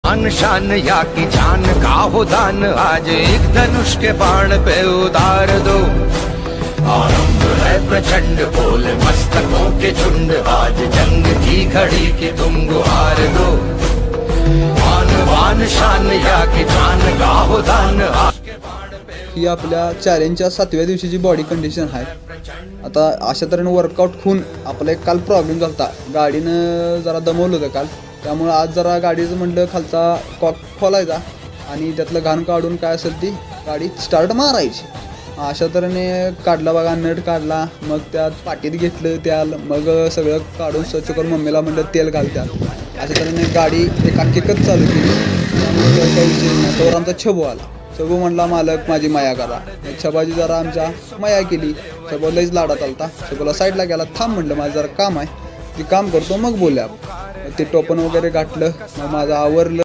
आन शान या की जान का हो दान, आज एक धनुष के बाण पे उतार दो। आरंभ है प्रचंड बोल मस्तकों के झुंड, आज जंग की घड़ी की तुम गुहार दो। आन बान शान या की जान का हो दान, ही आपल्या चॅलेंजच्या 7व्या दिवशीची बॉडी कंडिशन आहे। आता अशा तऱ्हेने वर्कआउट होऊन आपला एक काल प्रॉब्लेम झाला होता, गाडीनं जरा दमवलं होतं काल, त्यामुळे आज जरा गाडीचं म्हटलं खालचा कॉक खोलायचा आणि त्यातलं घाण काढून काय असेल ती गाडी स्टार्ट मारायची। अशा तऱ्हेने काढला बघा, नट काढला, मग त्यात पाटीत घेतलं त्याला, मग सगळं काढून स्वच्छ करून मम्मीला म्हटलं तेल घाल त्यात। अशा तऱ्हेने गाडी एका किकच चालू केली, त्यामुळे काही विषय नाही। तर आमचा छबू आला, छबू म्हणला मालक माझी माया करा। छबाजी जरा आमच्या माया केली, छबू लईच लाडात आलता, छबूला साईडला गेला, थांब म्हटलं माझं जरा काम आहे, ते काम करतो मग बोलूया। ते टोपण वगैरे गाठलं, मग माझं आवरलं।